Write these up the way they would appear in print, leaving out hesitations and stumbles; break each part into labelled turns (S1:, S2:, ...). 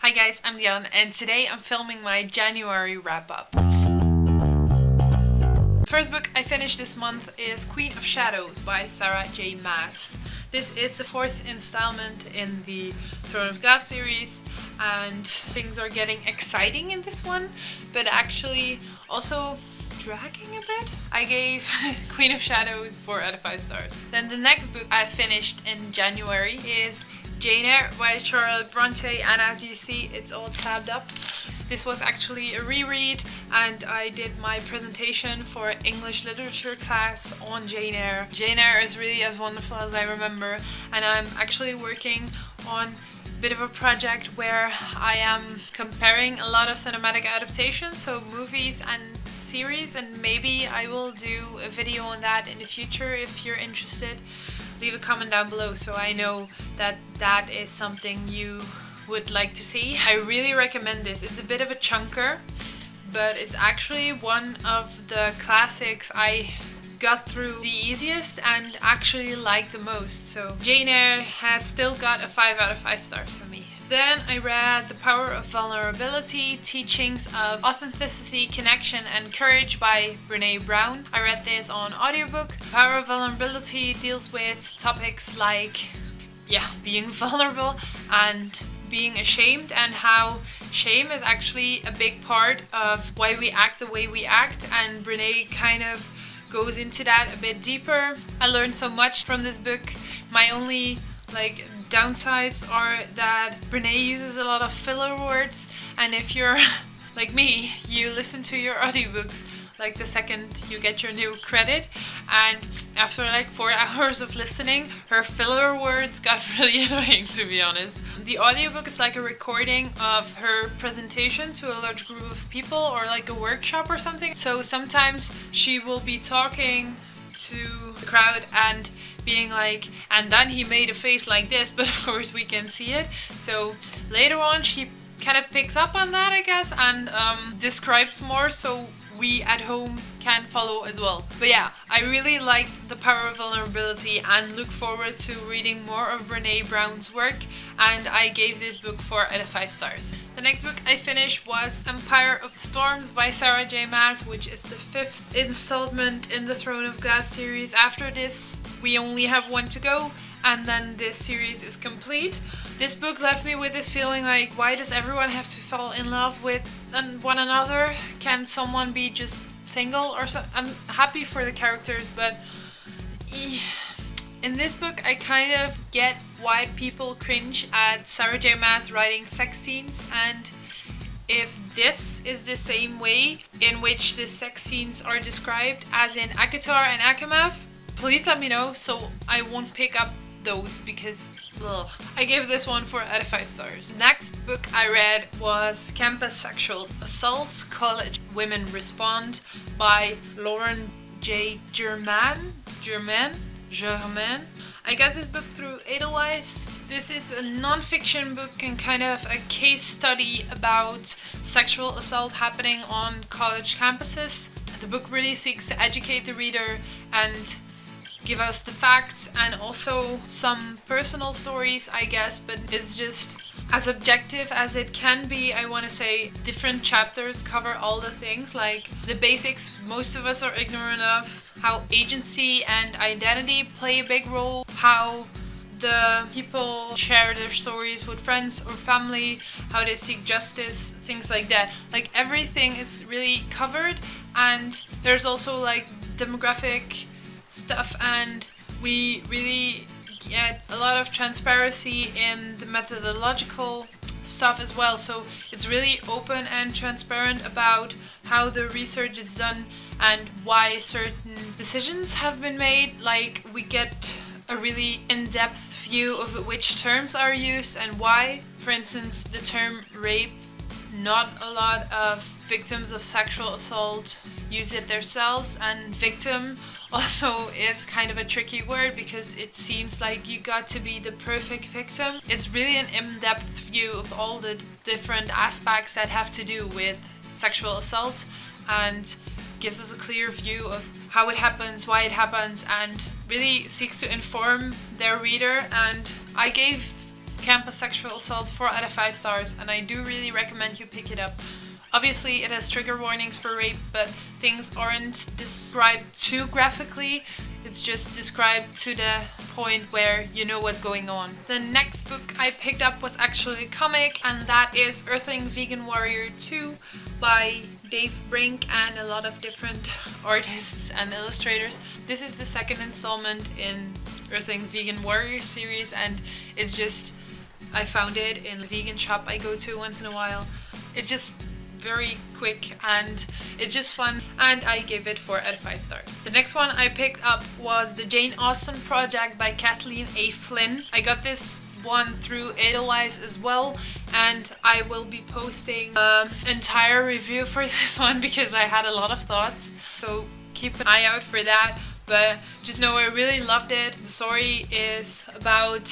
S1: Hi guys, I'm Diane and today I'm filming my January wrap-up. The first book I finished this month is Queen of Shadows by Sarah J. Maas. This is the fourth installment in the Throne of Glass series and things are getting exciting in this one, but actually also dragging a bit. I gave Queen of Shadows 4 out of 5 stars. Then the next book I finished in January is Jane Eyre by Charlotte Bronte, and as you see it's all tabbed up. This was actually a reread and I did my presentation for English literature class on Jane Eyre. Jane Eyre is really as wonderful as I remember, and I'm actually working on a bit of a project where I am comparing a lot of cinematic adaptations, so movies and series, and maybe I will do a video on that in the future. If you're interested, leave a comment down below so I know that that is something you would like to see. I really recommend this. It's a bit of a chunker, but it's actually one of the classics I got through the easiest and actually like the most. So Jane Eyre has still got a 5 out of 5 stars for me. Then I read The Power of Vulnerability, Teachings of Authenticity, Connection and Courage by Brené Brown. I read this on audiobook. The Power of Vulnerability deals with topics like being vulnerable and being ashamed, and how shame is actually a big part of why we act the way we act, and Brené kind of goes into that a bit deeper. I learned so much from this book. My only downsides are that Brené uses a lot of filler words, and if you're like me, you listen to your audiobooks like the second you get your new credit, and after like 4 hours of listening, her filler words got really annoying, to be honest. The audiobook is like a recording of her presentation to a large group of people, or like a workshop or something. So sometimes she will be talking to the crowd and being like, and then he made a face like this, but of course we can see it. So later on she kind of picks up on that, I guess, and describes more so we at home can follow as well. But yeah, I really like The Power of Vulnerability and look forward to reading more of Brené Brown's work, and I gave this book 4 out of 5 stars. The next book I finished was Empire of Storms by Sarah J. Maas, which is the 5th installment in the Throne of Glass series. After this, we only have one to go, and then this series is complete. This book left me with this feeling like, why does everyone have to fall in love with one another? Can someone be just single or so? I'm happy for the characters, but in this book I kind of get why people cringe at Sarah J. Maas writing sex scenes, and if this is the same way in which the sex scenes are described as in ACOTAR and ACOMAF, please let me know so I won't pick up those, because ugh. I gave this one 4 out of 5 stars. Next book I read was Campus Sexual Assault, College Women Respond by Lauren J. Germain. I got this book through Edelweiss. This is a non-fiction book and kind of a case study about sexual assault happening on college campuses. The book really seeks to educate the reader and give us the facts and also some personal stories, I guess, but it's just as objective as it can be. I want to say different chapters cover all the things, like the basics most of us are ignorant of, how agency and identity play a big role, how the people share their stories with friends or family, how they seek justice, things like that. Like everything is really covered, and there's also like demographic stuff, and we really get a lot of transparency in the methodological stuff as well. So it's really open and transparent about how the research is done and why certain decisions have been made. Like we get a really in-depth view of which terms are used and why. For instance, the term rape, not a lot of victims of sexual assault use it themselves, and victim also is kind of a tricky word because it seems like you got to be the perfect victim. It's really an in-depth view of all the different aspects that have to do with sexual assault, and gives us a clear view of how it happens, why it happens, and really seeks to inform their reader. And I gave campus sexual assault, 4 out of 5 stars, and I do really recommend you pick it up. Obviously, it has trigger warnings for rape, but things aren't described too graphically. It's just described to the point where you know what's going on. The next book I picked up was actually a comic, and that is Earthling Vegan Warrior 2 by Dave Brink and a lot of different artists and illustrators. This is the second installment in Earthling Vegan Warrior series, and it's just, I found it in a vegan shop I go to once in a while. It's just very quick and it's just fun, and I give it 4 out of 5 stars. The next one I picked up was the Jane Austen Project by Kathleen A. Flynn. I got this one through Edelweiss as well, and I will be posting an entire review for this one because I had a lot of thoughts, so keep an eye out for that. But just know I really loved it. The story is about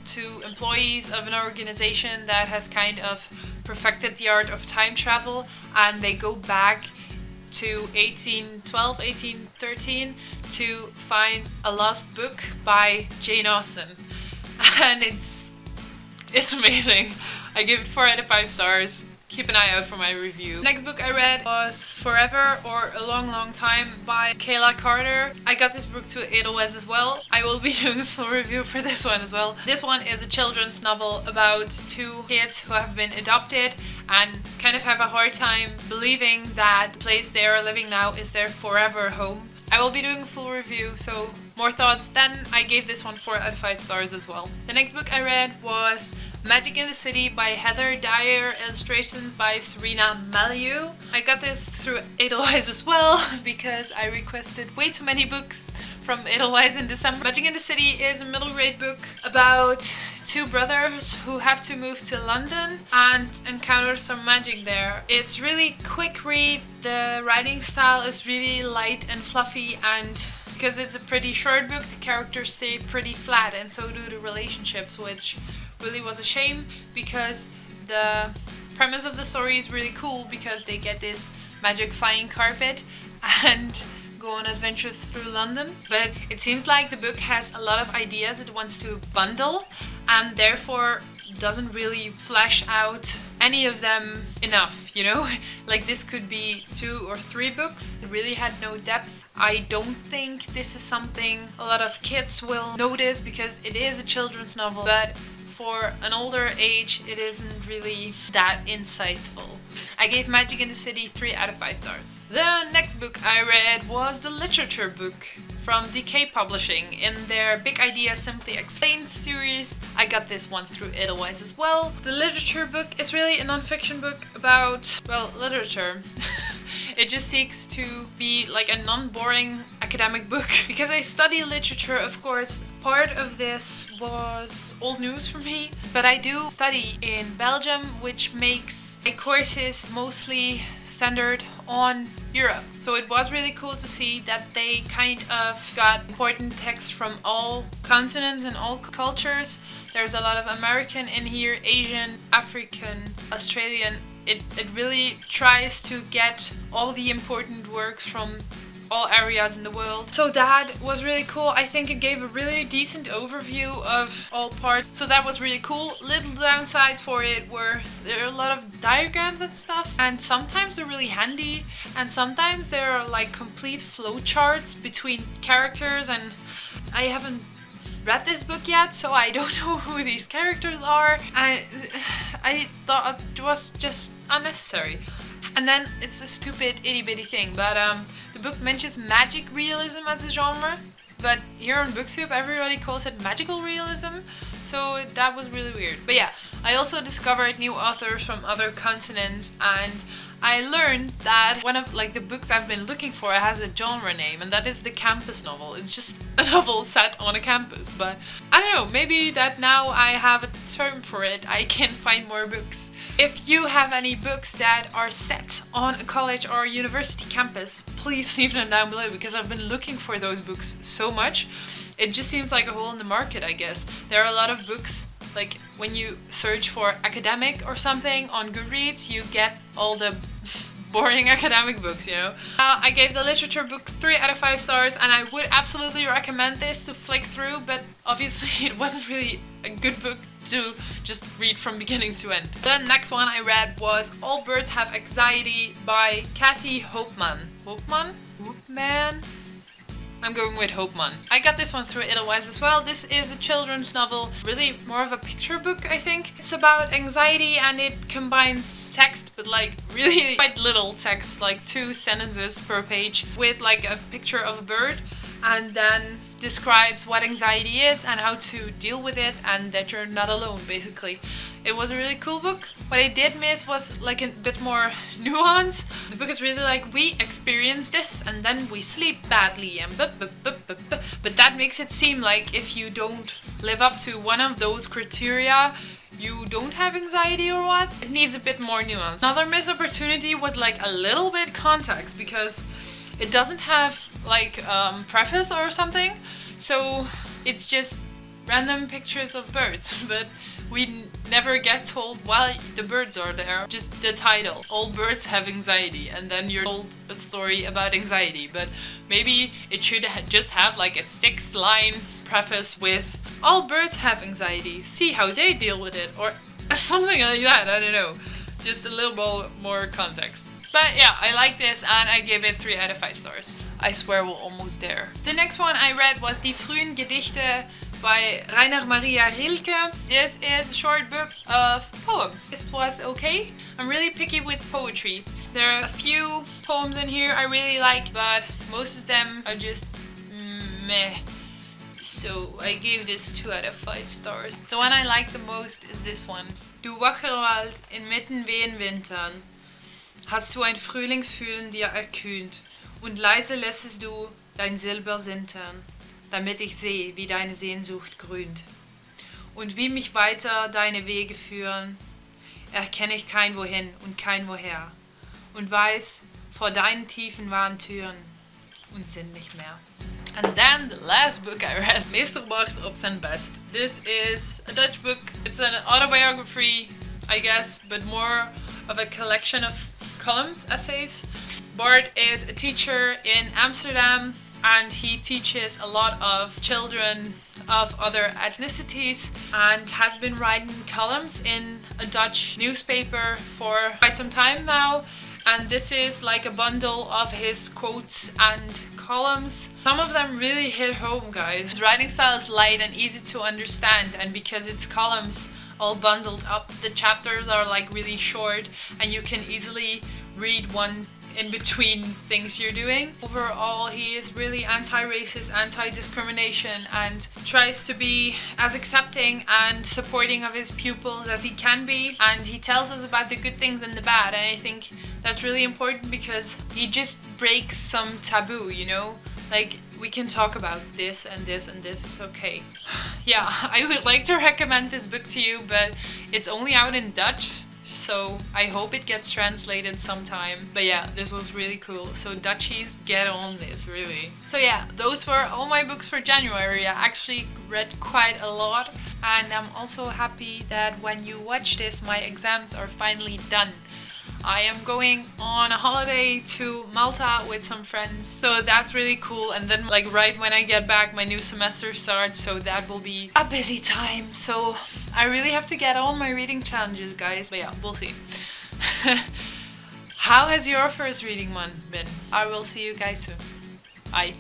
S1: 2 employees of an organization that has kind of perfected the art of time travel, and they go back to 1812, 1813 to find a lost book by Jane Austen, and it's amazing. I give it 4 out of 5 stars. Keep an eye out for my review. Next book I read was Forever or A Long Long Time by Kayla Carter. I got this book to Edelweiss as well. I will be doing a full review for this one as well. This one is a children's novel about 2 kids who have been adopted and kind of have a hard time believing that the place they are living now is their forever home. I will be doing a full review, so more thoughts. Then I gave this one 4 out of 5 stars as well. The next book I read was Magic in the City by Heather Dyer, illustrations by Serena Malieu. I got this through Edelweiss as well because I requested way too many books from Edelweiss in December. Magic in the City is a middle grade book about 2 brothers who have to move to London and encounter some magic there. It's really quick read. The writing style is really light and fluffy, and because it's a pretty short book, the characters stay pretty flat, and so do the relationships, which really was a shame because the premise of the story is really cool because they get this magic flying carpet and go on adventures through London. But it seems like the book has a lot of ideas it wants to bundle and therefore doesn't really flesh out any of them enough, you know? Like this could be 2 or 3 books. It really had no depth. I don't think this is something a lot of kids will notice because it is a children's novel, but for an older age it isn't really that insightful. I gave Magic in the City 3 out of 5 stars. The next book I read was the literature book from DK Publishing in their Big Ideas Simply Explained series. I got this one through Edelweiss as well. The literature book is really a non-fiction book about, well, literature. It just seeks to be like a non-boring academic book. Because I study literature, of course, part of this was old news for me. But I do study in Belgium, which makes my courses mostly centered on Europe. So it was really cool to see that they kind of got important text from all continents and all cultures. There's a lot of American in here, Asian, African, Australian. It really tries to get all the important works from all areas in the world. So that was really cool. I think it gave a really decent overview of all parts. So that was really cool. Little downsides for it were there are a lot of diagrams and stuff, and sometimes they're really handy and sometimes there are like complete flow charts between characters, and I haven't read this book yet, so I don't know who these characters are. I thought it was just unnecessary. And then it's a stupid itty bitty thing, but the book mentions magic realism as a genre, but here on BookTube everybody calls it magical realism, so that was really weird. But yeah, I also discovered new authors from other continents, and I learned that one of like the books I've been looking for has a genre name, and that is the campus novel. It's just a novel set on a campus, but I don't know, maybe that now I have a term for it, I can find more books. If you have any books that are set on a college or university campus, please leave them down below because I've been looking for those books so much. It just seems like a hole in the market, I guess. There are a lot of books, like when you search for academic or something on Goodreads, you get all the boring academic books, you know. I gave the literature book 3 out of 5 stars, and I would absolutely recommend this to flick through, but obviously it wasn't really a good book to just read from beginning to end. The next one I read was All Birds Have Anxiety by Kathy Hopeman. Hopeman? I'm going with Hopeman. I got this one through Edelweiss as well. This is a children's novel, really more of a picture book, I think. It's about anxiety and it combines text, but like really quite little text, like 2 sentences per page, with like a picture of a bird, and then describes what anxiety is and how to deal with it, and that you're not alone, basically. It was a really cool book. What I did miss was like a bit more nuance. The book is really like, we experience this and then we sleep badly and but that makes it seem like if you don't live up to one of those criteria, you don't have anxiety or what. It needs a bit more nuance. Another missed opportunity was like a little bit context, because it doesn't have like preface or something, so it's just random pictures of birds, but we never get told why the birds are there. Just the title, All Birds Have Anxiety, and then you're told a story about anxiety. But maybe it should just have like a 6-line preface with All birds have anxiety, see how they deal with it, or something like that. I don't know, just a little more context. But yeah, I like this and I give it 3 out of 5 stars. I swear we're almost there. The next one I read was Die frühen Gedichte by Rainer Maria Rilke. This is a short book of poems. It was okay. I'm really picky with poetry. There are a few poems in here I really like, but most of them are just meh. So I gave this 2 out of 5 stars. The one I like the most is this one. Du wacher Wald inmitten wehen Wintern, hast du ein Frühlingsfühlen dir erkühnt, und leise lässest du dein Silber sintern, damit ich seh, wie deine Sehnsucht grünt. Und wie mich weiter deine Wege führen, erkenne ich kein Wohin und kein Woher, und weiß, vor deinen tiefen waren Türen und sind nicht mehr. And then the last book I read, Meester Bart op zijn best. This is a Dutch book. It's an autobiography, I guess, but more of a collection of columns, essays. Bart is a teacher in Amsterdam and he teaches a lot of children of other ethnicities and has been writing columns in a Dutch newspaper for quite some time now. And this is like a bundle of his quotes and columns. Some of them really hit home, guys. His writing style is light and easy to understand, and because it's columns all bundled up, the chapters are like really short and you can easily read one in between things you're doing. Overall, he is really anti-racist, anti-discrimination, and tries to be as accepting and supporting of his pupils as he can be, and he tells us about the good things and the bad, and I think that's really important because he just breaks some taboo, you know, like we can talk about this and this and this, it's okay. Yeah, I would like to recommend this book to you, but it's only out in Dutch, so I hope it gets translated sometime. But yeah, this was really cool. So Dutchies, get on this, really. So yeah, those were all my books for January. I actually read quite a lot, and I'm also happy that when you watch this, my exams are finally done. I am going on a holiday to Malta with some friends, so that's really cool. And then like right when I get back, my new semester starts, so that will be a busy time. So I really have to get on my reading challenges, guys. But yeah, we'll see. How has your first reading month been? I will see you guys soon. Bye.